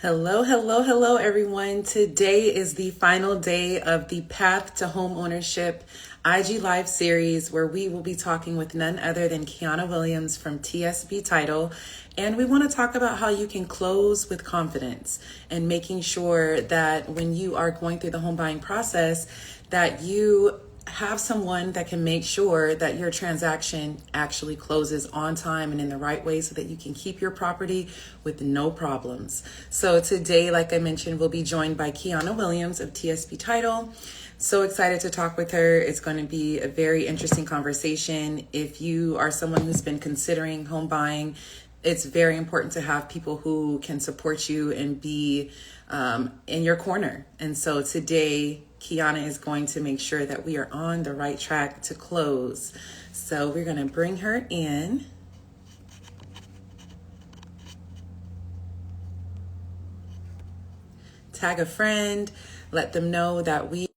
Hello, hello, hello, everyone. Today is the final day of the Path to Homeownership IG Live series, where we will be talking with none other than Kiana Williams from TSB Title. And we want to talk about how you can close with confidence and making sure that when you are going through the home buying process, that you have someone that can make sure that your transaction actually closes on time and in the right way so that you can keep your property with no problems. So today, like I mentioned, we'll be joined by Kiana Williams of TSP Title. So excited to talk with her. It's going to be a very interesting conversation. If you are someone who's been considering home buying, it's very important to have people who can support you and be in your corner. And so today, Kiana is going to make sure that we are on the right track to close. So we're going to bring her in. Tag a friend, let them know that we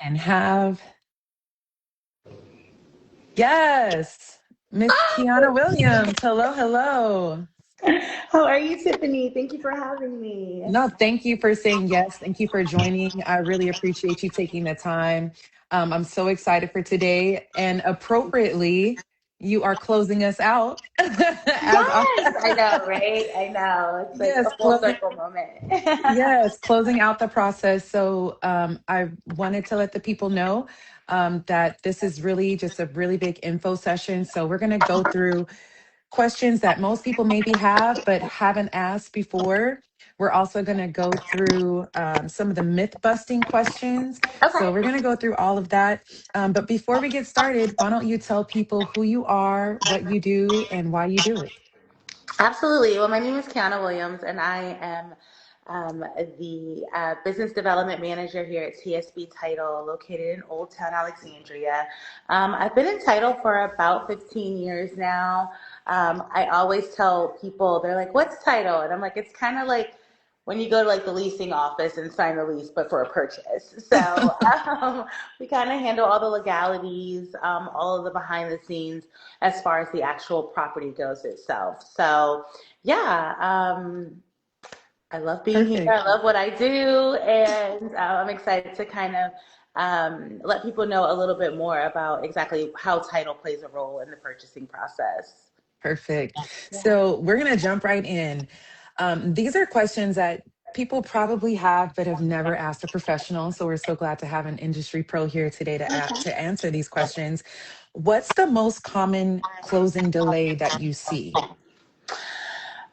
and have, yes, Miss Kiana Williams. Hello, hello. How are you, Tiffany? Thank you for having me. No, thank you for saying yes. Thank you for joining. I really appreciate you taking the time. I'm so excited for today. And appropriately, you are closing us out as Yes, I know, right? I know. It's like a yes, full circle moment. yes, closing out the process. So I wanted to let the people know that this is really just a really big info session. So we're going to go through questions that most people maybe have but haven't asked before. We're also going to go through some of the myth busting questions. So Okay. we're going to go through all of that. But before we get started, why don't you tell people who you are, what you do, and why you do it? Absolutely. Well, my name is Kiana Williams, and I am the business development manager here at TSB Title, located in Old Town Alexandria. I've been in title for about 15 years now. I always tell people, they're like, "What's title?" And I'm like, "It's kind of like when you go to like the leasing office and sign a lease, but for a purchase." So we kind of handle all the legalities, all of the behind the scenes as far as the actual property goes itself. So, yeah, I love being here. Perfect. I love what I do, and I'm excited to kind of let people know a little bit more about exactly how title plays a role in the purchasing process. Perfect. Yeah. So we're going to jump right in. These are questions that people probably have but have never asked a professional. So we're so glad to have an industry pro here today to answer these questions. What's the most common closing delay that you see?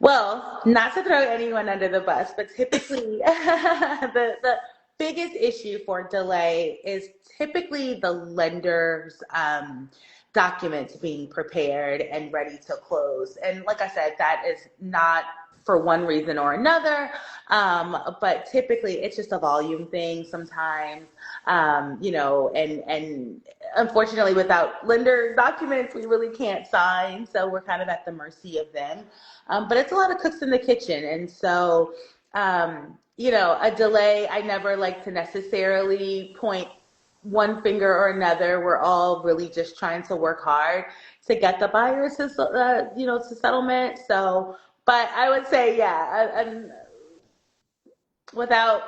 Well, not to throw anyone under the bus, but typically the biggest issue for delay is typically the lender's documents being prepared and ready to close. And like I said, that is not for one reason or another, but typically it's just a volume thing sometimes, and unfortunately without lender documents, we really can't sign. So we're kind of at the mercy of them. But it's a lot of cooks in the kitchen. And so, a delay, I never like to necessarily point one finger or another. We're all really just trying to work hard to get the buyers to settlement. So, but I would say, yeah, and without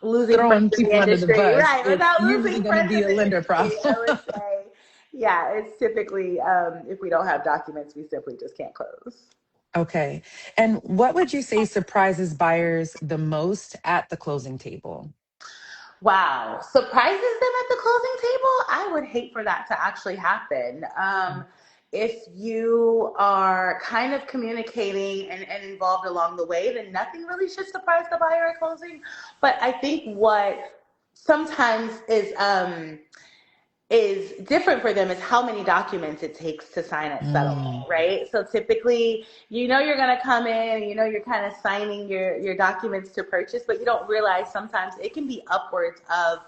losing friends Throwing in the people under the industry, bus. right? It's Without usually losing going to friends be in a the lender industry, I problem. would say, yeah, it's typically if we don't have documents, we simply just can't close. Okay. And what would you say surprises buyers the most at the closing table? Wow, surprises them at the closing table? I would hate for that to actually happen. If you are kind of communicating and involved along the way, then nothing really should surprise the buyer at closing. But I think what sometimes is different for them is how many documents it takes to sign at settlement, Mm. right? So typically, you're going to come in, you're kind of signing your documents to purchase, but you don't realize sometimes it can be upwards of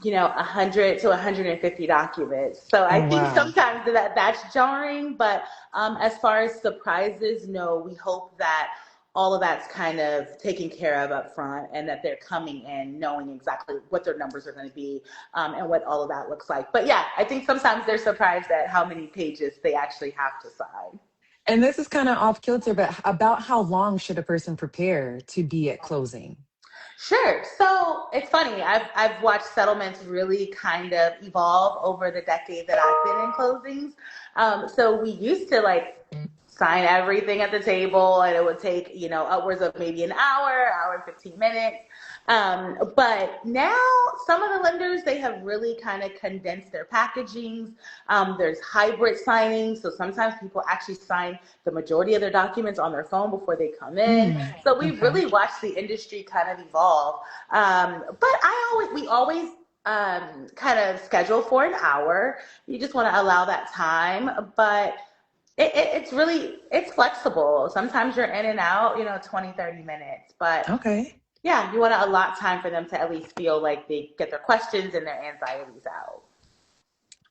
100 to 150 documents. So I Oh, think wow. sometimes that's jarring, but as far as surprises, no, we hope that all of that's kind of taken care of up front and that they're coming in knowing exactly what their numbers are going to be and what all of that looks like. But yeah, I think sometimes they're surprised at how many pages they actually have to sign. And this is kind of off kilter, but about how long should a person prepare to be at closing? Sure. So it's funny. I've watched settlements really kind of evolve over the decade that I've been in closings. So we used to like sign everything at the table, and it would take upwards of maybe an hour and 15 minutes. But now some of the lenders, they have really kind of condensed their packagings. There's hybrid signings, so sometimes people actually sign the majority of their documents on their phone before they come in. So we've Okay. really watched the industry kind of evolve. But we always kind of schedule for an hour. You just want to allow that time, but it's flexible. Sometimes you're in and out, 20, 30 minutes, but Okay. yeah, you want to allot time for them to at least feel like they get their questions and their anxieties out.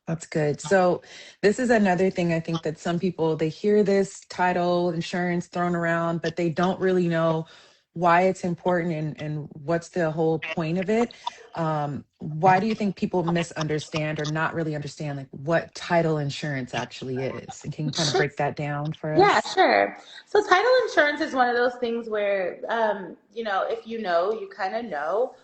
That's good. So this is another thing I think that some people they hear this title insurance thrown around, but they don't really know why it's important and what's the whole point of it. Why do you think people misunderstand or not really understand like what title insurance actually is? And can you kind of break that down for Yeah, us? sure. So title insurance is one of those things where, if you know, you kind of know.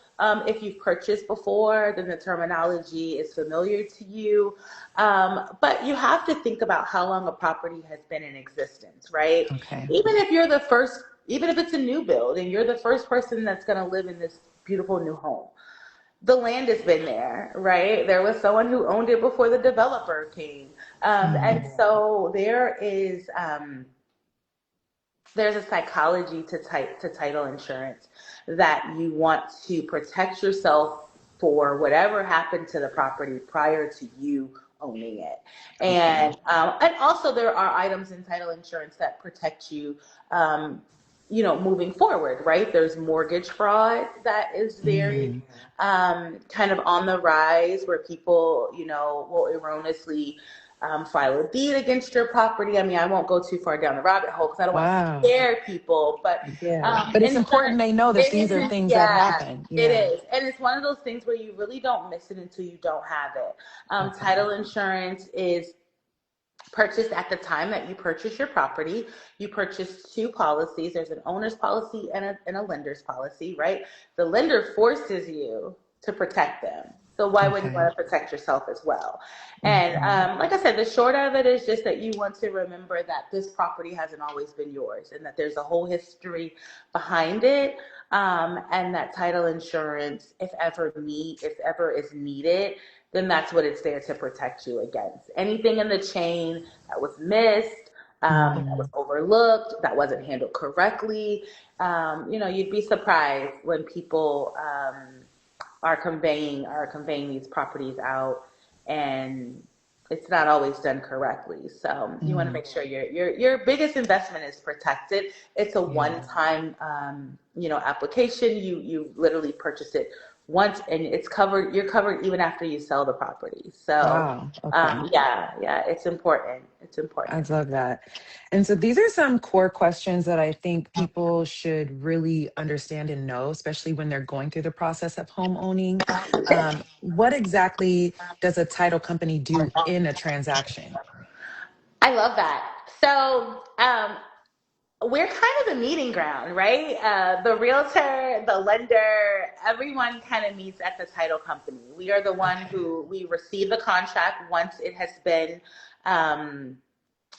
If you've purchased before, then the terminology is familiar to you. But you have to think about how long a property has been in existence, right? Okay. Even if it's a new build and you're the first person that's going to live in this beautiful new home, the land has been there, right? There was someone who owned it before the developer came. And Mm, so there's a psychology to title insurance that you want to protect yourself for whatever happened to the property prior to you owning it. okay. And also there are items in title insurance that protect you, um, moving forward, right? There's mortgage fraud that is very Mm, kind of on the rise, where people, will erroneously file a deed against your property. I mean, I won't go too far down the rabbit hole because I don't want to wow. scare people, but Yeah. But it's important insurance, they know that it these are isn't, things that yeah, happen. it Yeah. is. And it's one of those things where you really don't miss it until you don't have it. Okay. Title insurance is purchased at the time that you purchase your property. You purchase two policies. There's an owner's policy and a lender's policy, right? The lender forces you to protect them. So why wouldn't you Okay. want to protect yourself as well? And Hmm. like I said, the short of it is just that you want to remember that this property hasn't always been yours, and that there's a whole history behind it. And that title insurance, if ever is needed, then that's what it's there to protect you against. Anything in the chain that was missed, that was Hmm. overlooked, that wasn't handled correctly. You'd be surprised when people are conveying these properties out, and it's not always done correctly. So you want to Mm, make sure your biggest investment is protected. It's a yeah. one-time application. You literally purchase it once, and it's covered. You're covered even after you sell the property. So Wow. Okay. yeah, it's important. It's I important. love that. And so these are some core questions that I think people should really understand and know, especially when they're going through the process of home owning. What exactly does a title company do in a transaction? I love that. So we're kind of the meeting ground, right? The realtor, the lender, everyone kind of meets at the title company. We are the one Okay. who we receive the contract once it has been um,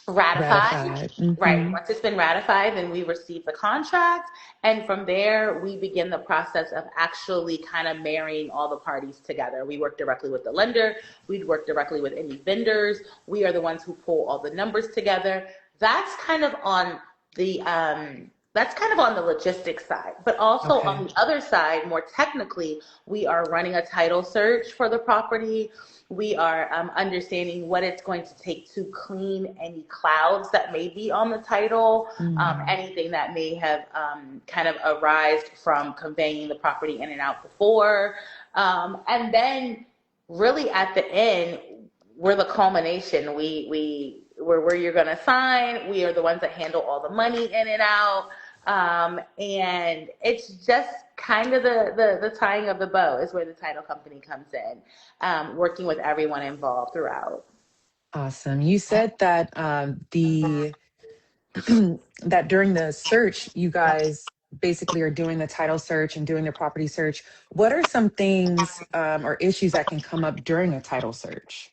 ratified. Ratified. Right. Hmm. Once it's been ratified, then we receive the contract. And from there, we begin the process of actually kind of marrying all the parties together. We work directly with the lender. We work directly with any vendors. We are the ones who pull all the numbers together. That's kind of on the logistics side, but also on Okay. the other side, more technically, we are running a title search for the property. We are understanding what it's going to take to clean any clouds that may be on the title, Mm, anything that may have kind of arisen from conveying the property in and out before. And then, really, at the end, we're the culmination. We're where you're going to sign. We are the ones that handle all the money in and out. And it's just kind of the tying of the bow is where the title company comes in, working with everyone involved throughout. awesome. You said that the that during the search, you guys basically are doing the title search and doing the property search. What are some things or issues that can come up during a title search?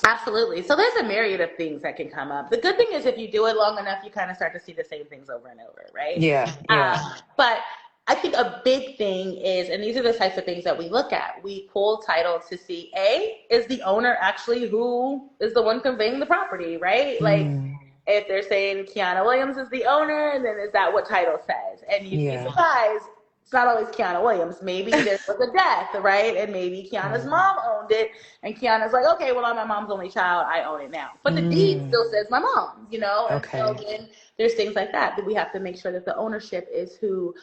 Absolutely. So there's a myriad of things that can come up. The good thing is if you do it long enough, you kind of start to see the same things over and over, right? Yeah, yeah. But I think a big thing is, and these are the types of things that we look at. We pull title to see, A, is the owner actually who is the one conveying the property, right? Like, Mm, if they're saying Kiana Williams is the owner, then is that what title says? And you'd be yeah. surprised. It's not always Kiana Williams. Maybe there was a death, right? And maybe Kiana's Right. mom owned it, and Kiana's like, okay, well, I'm my mom's only child. I own it now. But the deed Mm, still says my mom, And so okay. then there's things like that we have to make sure that the ownership is who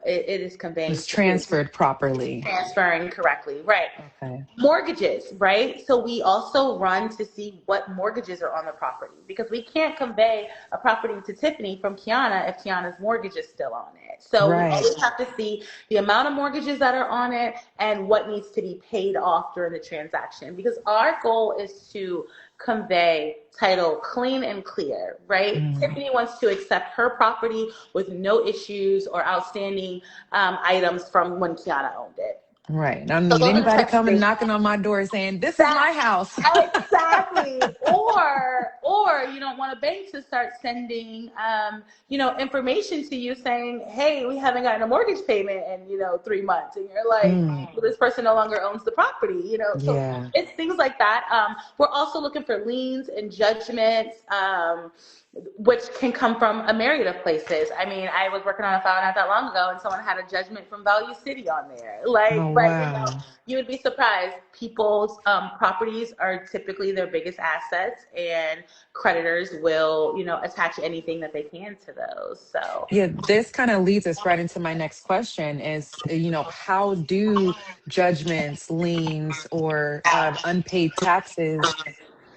it is conveying Was to, transferred properly. transferring correctly, right? Okay. Mortgages, right? So we also run to see what mortgages are on the property because we can't convey a property to Tiffany from Kiana if Kiana's mortgage is still on it. So we Right. always have to see the amount of mortgages that are on it and what needs to be paid off during the transaction because our goal is to convey title clean and clear, right? Mm, Tiffany wants to accept her property with no issues or outstanding items from when Kiana owned it. right. I don't So need those are the anybody types of coming things. knocking on my door saying, "This is That my house." exactly. Or you don't want a bank to start sending information to you saying, hey, we haven't gotten a mortgage payment in 3 months, and you're like, Mm, well, this person no longer owns the property. So yeah. it's things like that. We're also looking for liens and judgments. Which can come from a myriad of places. I mean, I was working on a file not that long ago, and someone had a judgment from Value City on there. Oh, But wow. you would be surprised. People's properties are typically their biggest assets, and creditors will, attach anything that they can to those. So, Yeah, this kind of leads us right into my next question is, how do judgments, liens, or unpaid taxes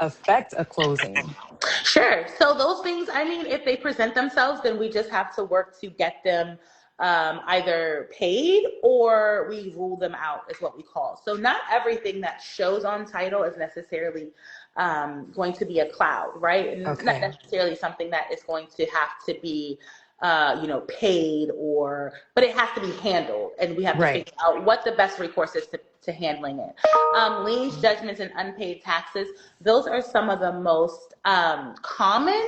affect a closing? sure. So those things, I mean, if they present themselves, then we just have to work to get them either paid or we rule them out, is what we call. So not everything that shows on title is necessarily going to be a cloud, right? And not Okay. necessarily something that is going to have to be paid but it has to be handled, and we have to Right. figure out what the best recourse is to handling it. Liens, judgments, and unpaid taxes, those are some of the most common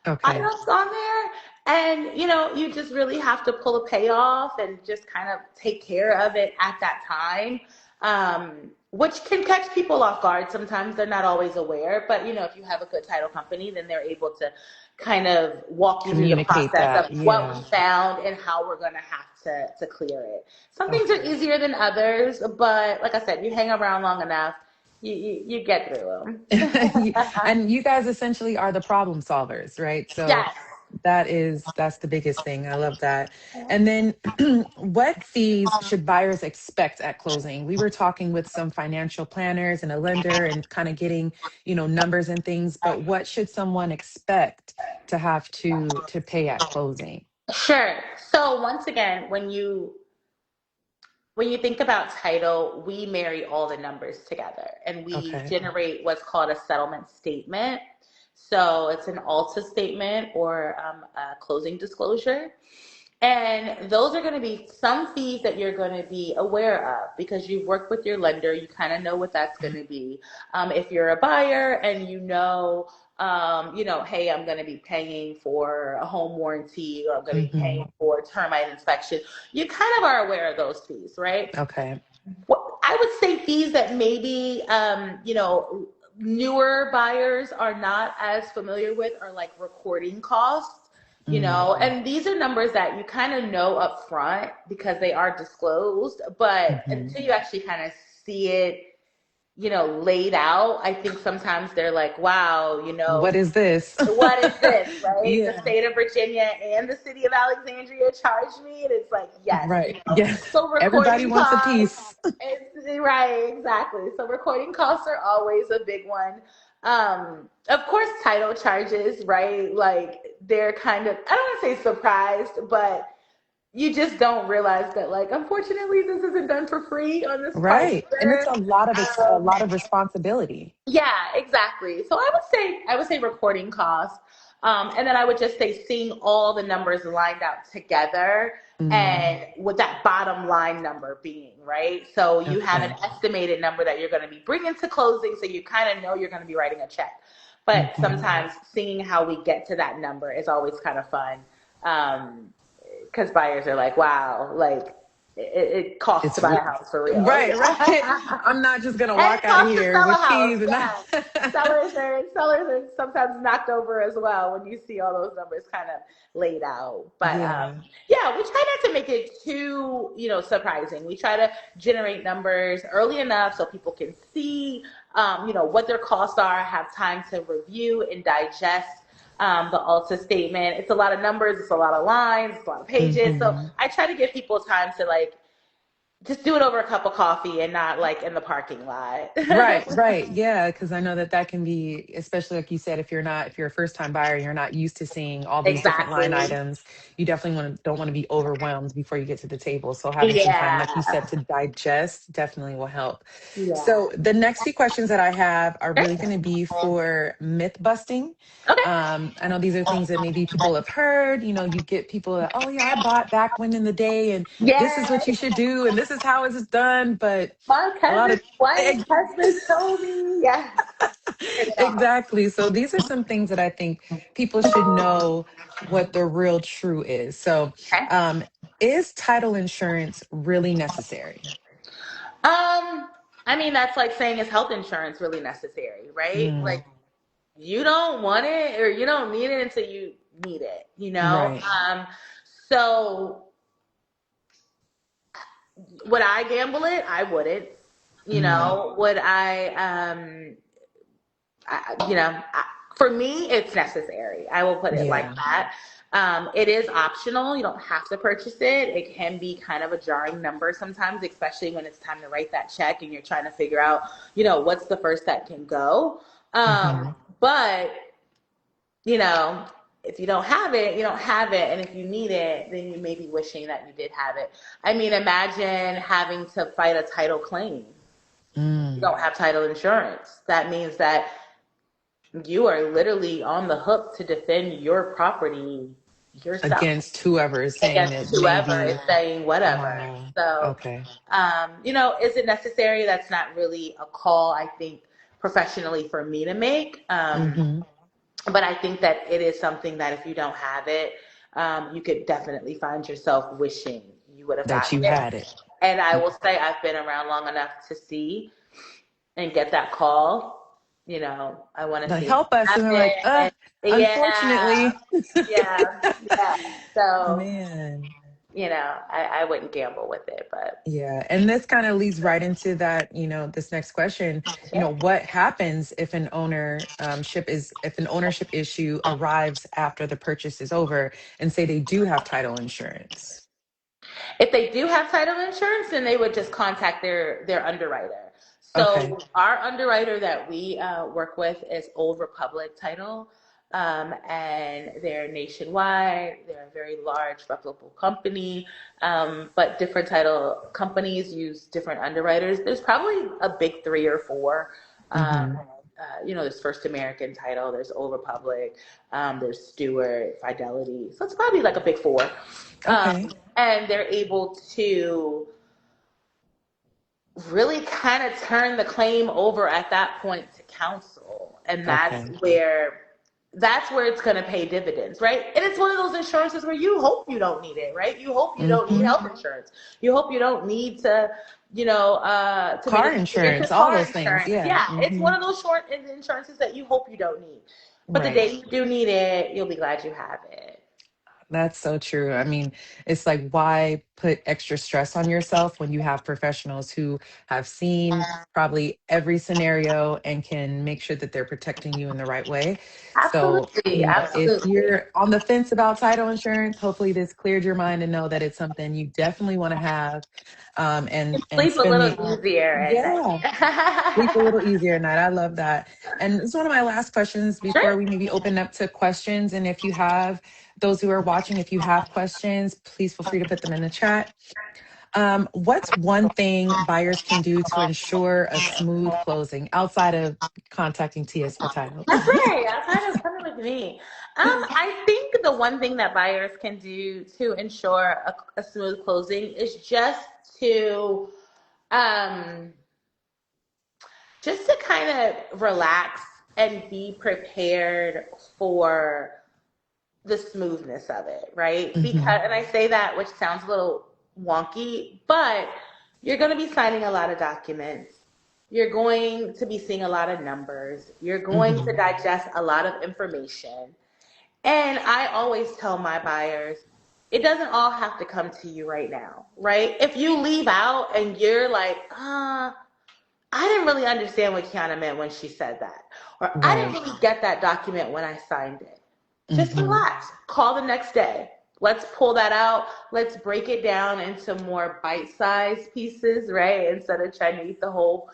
Okay. items on there. And, you just really have to pull a payoff and just kind of take care of it at that time, which can catch people off guard. Sometimes they're not always aware, but, if you have a good title company, then they're able to kind of walk you through your Communicate process that. of what we Yeah. found and how we're going to have to clear it. Some things are Okay. easier than others, but like I said, you hang around long enough, you get through them. And you guys essentially are the problem solvers, right? So Yes. that's the biggest thing. I love that. And then what fees should buyers expect at closing? We were talking with some financial planners and a lender and kind of getting, numbers and things, but what should someone expect to have to pay at closing? Sure. So once again, when you think about title, we marry all the numbers together and we Okay. generate what's called a settlement statement. So it's an ALTA statement or a closing disclosure. And those are going to be some fees that you're going to be aware of because you've worked with your lender. You kind of know what that's going to be. If you're a buyer and hey, I'm going to be paying for a home warranty or I'm going to be Hmm. paying for termite inspection, you kind of are aware of those fees, right? Okay. What I would say fees that maybe newer buyers are not as familiar with are like recording costs, and these are numbers that you kind of know up front because they are disclosed, but Mm-hmm. until you actually kind of see it, laid out, I think sometimes they're like, wow, What is this? what is this, right? The Yeah. state of Virginia and the city of Alexandria charged me, and it's like, yes, Right. Yes. So Everybody recording wants a costs, piece. right, exactly. So recording costs are always a big one. Of course, title charges, right? Like they're kind of, I don't want to say surprised, but you just don't realize that, like, unfortunately, this isn't done for free on this part Right. And it's either. a lot of responsibility. Yeah, exactly. So I would say recording costs. And then I would just say seeing all the numbers lined out together Mm, and with that bottom line number being, right? So you have an okay. estimated number that you're going to be bringing to closing, so you kind of know you're going to be writing a check. But Hmm. sometimes seeing how we get to that number is always kind of fun. Because buyers are like, wow, like it costs to It's buy a house for real. right, right. Yeah. I'm not just gonna And walk it out of costs to here sell a with house, keys and not. yeah. Sellers are sometimes knocked over as well when you see all those numbers kind of laid out. But Yeah. yeah, we try not to make it too, surprising. We try to generate numbers early enough so people can see, what their costs are, have time to review and digest the Alta statement. It's a lot of numbers, it's a lot of lines, it's a lot of pages. So Hmm. I try to give people time to like just do it over a cup of coffee and not like in the parking lot. Right, right. Yeah, because I know that that can be, especially like you said, if you're a first time buyer, you're not used to seeing all these different line Exactly. items. You definitely don't want to be overwhelmed before you get to the table. So having some time, like you Yeah. said, to digest definitely will help. Yeah. So the next few questions that I have are really going to Okay. be for myth busting. Okay. I know these are things that maybe people have heard. You get people that, oh yeah, I bought back when in the day, and this is what Yes. you should do, and this is how it's done. But My a lot of cousin's wife husband told me. Yeah. Heard it all. exactly. So these are some things that I think people should know what the real true is. So, Okay. um, is title insurance really necessary? I mean that's like saying is health insurance really necessary, right? Mm, Like you don't want it or you don't need it until you need it, you know? right. So would I gamble it? I wouldn't. Mm, Would for me, it's necessary. I will put it like yeah. that. It is optional. You don't have to purchase it. It can be kind of a jarring number sometimes, especially when it's time to write that check and you're trying to figure out, what's the first that can go. Hmm. But, you know, if you don't have it, you don't have it. And if you need it, then you may be wishing that you did have it. I mean, imagine having to fight a title claim. You Mm. don't have title insurance. That means that you are literally on the hook to defend your property yourself Against whoever is saying that against whoever is maybe, saying whatever. wow. So, Okay. is it necessary? That's not really a call, I think, professionally for me to make. Hmm. But I think that it is something that if you don't have it, you could definitely find yourself wishing you would have That gotten you it. had it. And I will say I've been around long enough to see and get that call. I want to Like, see if help you us. have And they're like, it. Yeah, unfortunately. yeah. So, Man. I wouldn't gamble with it, but Yeah. And this kind of leads right into that, this next question, sure. what happens if if an ownership issue arrives after the purchase is over and say they do have title insurance? If they do have title insurance, then they would just contact their underwriter. Okay. So our underwriter that we work with is Old Republic Title, and they're nationwide. They're a very large, reputable company, but different title companies use different underwriters. There's probably a big three or four. Hmm. There's First American Title, there's Old Republic, there's Stewart, Fidelity. So it's probably like a big four. Okay. And they're able to really kind of turn the claim over at that point to counsel. And that's Okay. where it's going to pay dividends, right? And it's one of those insurances where you hope you don't need it, right? You hope you don't need Hmm. health insurance. You hope you don't need to make Car a get insurance, your all car those things. insurance. Yeah. Yeah, it's Hmm. one of those short insurances that you hope you don't need. But the Right. day you do need it, you'll be glad you have it. That's so true. I mean, it's like, why put extra stress on yourself when you have professionals who have seen probably every scenario and can make sure that they're protecting you in the right way? So, Absolutely, if absolutely. you're on the fence about title insurance, hopefully this cleared your mind and know that it's something you definitely want to have, and Sleep a spend little the easier at yeah. Sleep a night. little easier at night. I love that. And it's one of my last questions before Sure. we maybe open up to questions. And if you have those who are watching, if you have questions, please feel free to put them in the chat. What's one thing buyers can do to ensure a smooth closing outside of contacting TSP Title? That's right. Outside of coming with me. I think the one thing that buyers can do to ensure a smooth closing is to um, just to kind of relax and be prepared for the smoothness of it, right? Mm-hmm. Because, and I say that, which sounds a little wonky, but you're going to be signing a lot of documents. You're going to be seeing a lot of numbers. You're going Mm-hmm. to digest a lot of information. And I always tell my buyers, it doesn't all have to come to you right now, right? If you leave out and you're like, I didn't really understand what Kiana meant when she said that, or I didn't Right. really get that document when I signed it. Just Mm-hmm. relax. Call the next day. Let's pull that out. Let's break it down into more bite-sized pieces, right? Instead of trying to eat the whole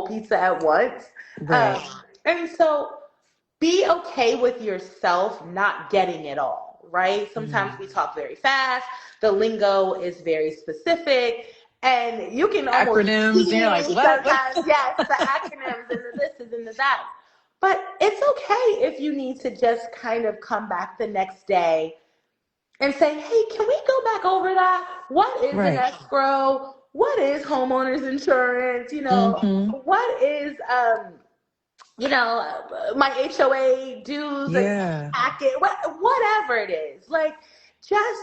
pizza at once. Um, Right. and so be okay with yourself not getting it all, right? Sometimes Mm. we talk very fast. The lingo is very specific. And you can almost Acronyms, and you're like, see what? sometimes, yes, the acronyms and the this and the that. But it's okay if you need to just kind of come back the next day and say, hey, can we go back over that? What is an Right. escrow? What is homeowners insurance? Mm-hmm. What is my HOA dues and Yeah. packet, whatever it is. Like, just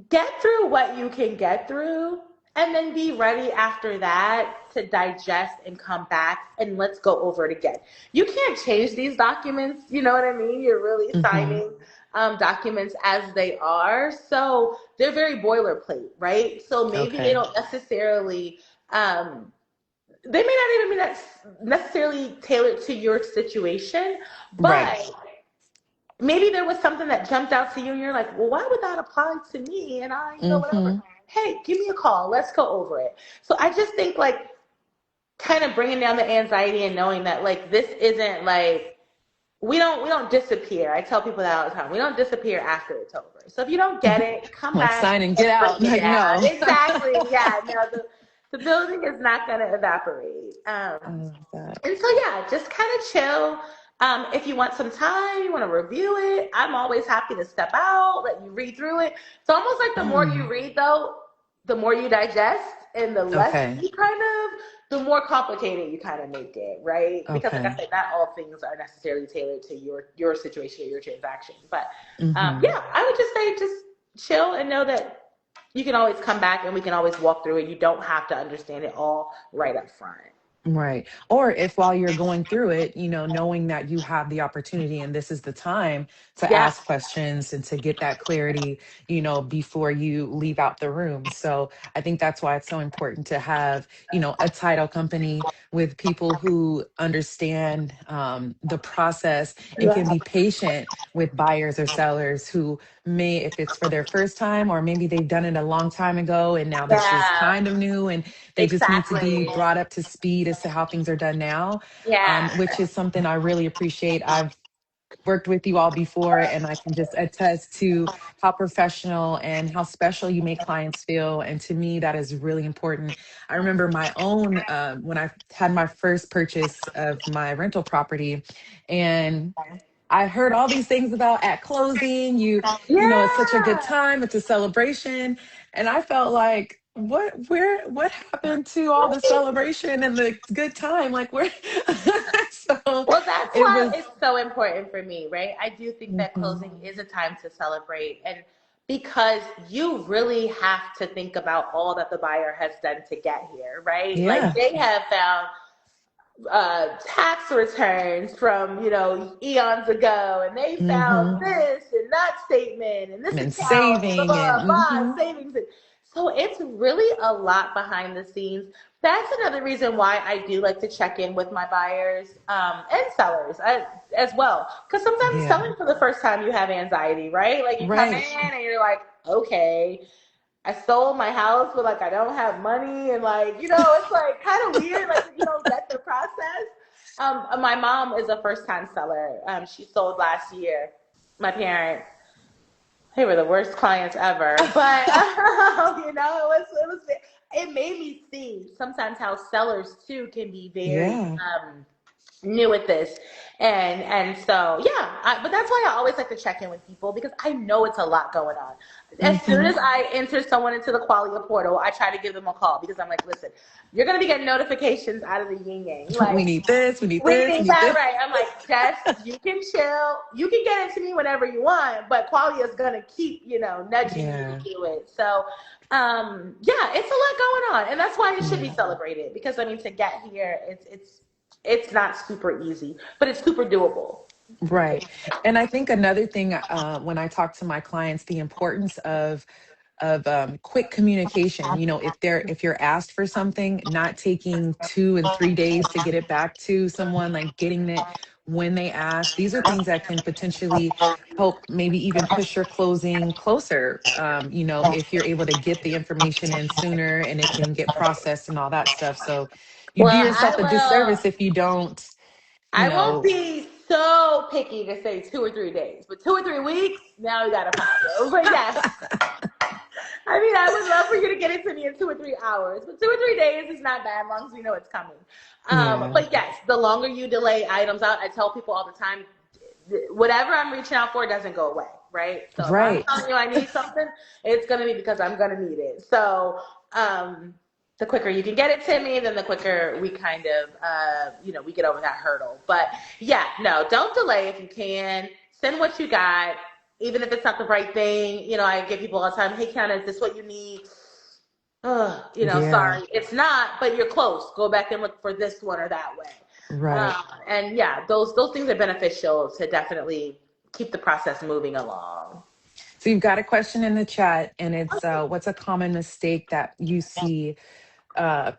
get through what you can get through and then be ready after that to digest and come back and let's go over it again. You can't change these documents, you know what I mean? You're really Mm-hmm. signing documents as they are. So they're very boilerplate, right? So maybe they Okay. don't necessarily they may not even be necessarily tailored to your situation, Right. but maybe there was something that jumped out to you and you're like, well, why would that apply to me? And whatever. Mm-hmm. Hey, give me a call. Let's go over it. So I just think like kind of bringing down the anxiety and knowing that like this isn't like we don't disappear. I tell people that all the time. We don't disappear after it's over. So if you don't get it, come Like back. sign and get Let's out. break it Like, down. no. Exactly. Yeah. No, the building is not going to evaporate. I love that. And so, yeah, just kind of chill. If you want some time, you want to review it, I'm always happy to step out, let you read through it. It's almost like the more you Mm. read, though, the more you digest, and the less Okay. you the more complicated you kind of make it, right? Because, like I Okay. said, not all things are necessarily tailored to your situation or your transaction. But Mm-hmm. yeah, I would just say just chill and know that you can always come back and we can always walk through it. You don't have to understand it all right up front. Right. Or if while you're going through it, knowing that you have the opportunity and this is the time to Yeah. ask questions and to get that clarity, before you leave out the room. So I think that's why it's so important to have, a title company with people who understand the process and can Yeah. be patient with buyers or sellers who may, if it's for their first time, or maybe they've done it a long time ago and now this is Yeah. kind of new and they just need to be Exactly. brought up to speed as to how things are done now, Yeah. which is something I really appreciate. I've worked with you all before, and I can just attest to how professional and how special you make clients feel. And to me, that is really important. I remember my own, when I had my first purchase of my rental property, and I heard all these things about at closing, it's such a good Yeah. time, it's a celebration. And I felt like, what happened to all the celebration and the good time? Like, where? So Well, that's it why was, it's so important for me, right? I do think that mhm. closing is a time to celebrate. And because you really have to think about all that the buyer has done to get here, right? Like Yeah. they have found tax returns from eons ago, and they found Hmm. this and that statement and this And account and blah saving blah and, blah mhm. savings. So it's really a lot behind the scenes. That's another reason why I do like to check in with my buyers and sellers as well. Because sometimes Yeah. selling for the first time, you have anxiety, right? Like you come in Right. and you're like, okay, I sold my house, but like I don't have money, and like it's like kind of weird, like you don't get the process. My mom is a first time seller. She sold last year. My parents, they were the worst clients ever, but it made me see sometimes how sellers too can be very Yeah. new at this. And so yeah, but that's why I always like to check in with people, because I know it's a lot going on. As soon Hmm. as I enter someone into the Qualia portal, I try to give them a call, because I'm like, listen, you're gonna be getting notifications out of the yin yang. We Like, need this, we need we this, we need need that this. right. I'm like, Jess, you can chill. You can get it to me whenever you want, but Qualia is gonna keep, nudging you to Yeah, do it. So, yeah, it's a lot going on, and that's why it should be yeah. celebrated. Because I mean, to get here, it's not super easy, but it's super doable. Right. And I think another thing, when I talk to my clients, the importance of quick communication. If you're asked for something, not taking 2 and 3 days to get it back to someone, like getting it when they ask. These are things that can potentially help maybe even push your closing closer. If you're able to get the information in sooner and it can get processed and all that stuff. So you do Well, yourself a disservice if you don't, you I won't know. be so picky to say 2 or 3 days, but 2 or 3 weeks, now we got a problem. But yes, I mean, I would love for you to get it to me in 2 or 3 hours, but 2 or 3 days is not bad, as long as we know it's coming. Yeah. But yes, the longer you delay items out, I tell people all the time, whatever I'm reaching out for doesn't go away, right? So if I'm Right. telling you I need something, it's gonna be because I'm gonna need it. So the quicker you can get it to me, then the quicker we kind of, we get over that hurdle. But yeah, no, don't delay if you can. Send what you got, even if it's not the right thing. I give people all the time, hey, Kiana, is this what you need? Yeah. Sorry, it's not, but you're close. Go back and look for this one or that way. Right. And yeah, those things are beneficial to definitely keep the process moving along. So you've got a question in the chat, and it's what's a common mistake that you see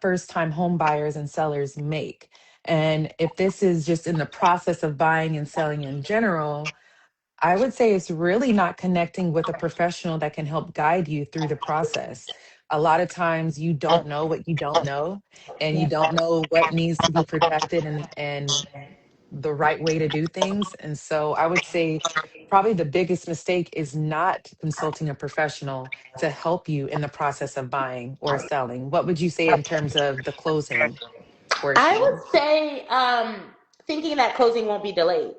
first-time home buyers and sellers make? And if this is just in the process of buying and selling in general, I would say it's really not connecting with a professional that can help guide you through the process. A lot of times you don't know what you don't know, and you don't know what needs to be protected and the right way to do things. And so I would say probably the biggest mistake is not consulting a professional to help you in the process of buying or selling. What would you say in terms of the closing I portion? would say thinking that closing won't be delayed.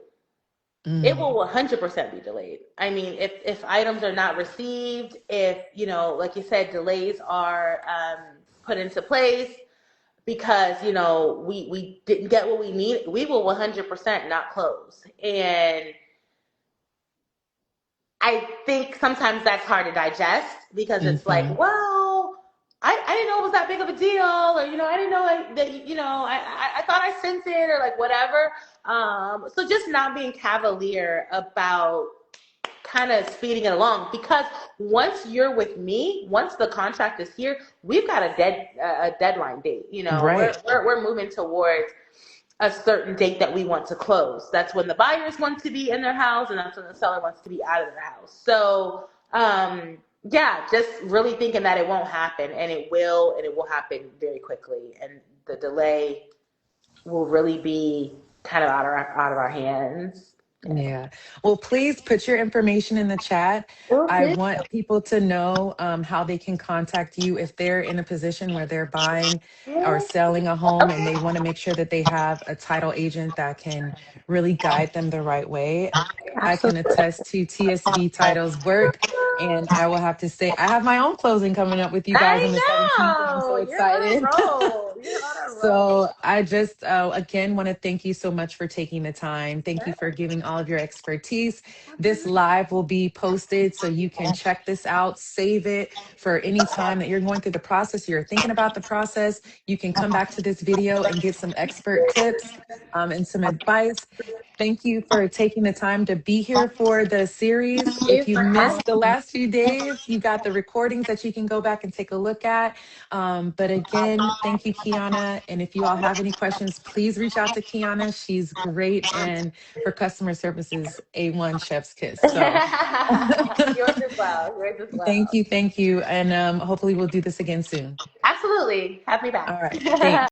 It Mm, will 100% be delayed. I mean, if items are not received, if, like you said, delays are put into place because, we didn't get what we need, we will 100% not close. And I think sometimes that's hard to digest, because it's like, hmm. well, I didn't know it was that big of a deal, or I didn't know, like, that, I thought I sent it, or like whatever. So just not being cavalier about kind of speeding it along, because once you're with me, once the contract is here, we've got a deadline date. We're, Right. we're we're moving towards a certain date that we want to close. That's when the buyers want to be in their house, and that's when the seller wants to be out of their house. So, yeah, just really thinking that it won't happen, and it will happen very quickly, and the delay will really be kind of out of our hands. Yeah. Well, please put your information in the chat. I Okay. want people to know how they can contact you if they're in a position where they're buying or selling a home and they want to make sure that they have a title agent that can really guide them the right way. I can Absolutely. attest to TSB Title's work. And I will have to say, I have my own closing coming up with you guys on the 17th, and I'm so I know. You're on a excited. roll. You're on a roll. So I just, again, want to thank you so much for taking the time. Thank you for giving all of your expertise. This live will be posted so you can check this out, save it for any time that you're going through the process, you're thinking about the process. You can come back to this video and get some expert tips and some advice. Thank you for taking the time to be here for the series. Thank you If you for having missed the me. last few days, you got the recordings that you can go back and take a look at. But again, thank you, Kiana. And if you all have any questions, please reach out to Kiana. She's great. And her customer service is A1 chef's kiss. So Yours as well. Yours as thank well. you. Thank you. And hopefully we'll do this again soon. Absolutely. Have me back. All right. Thanks.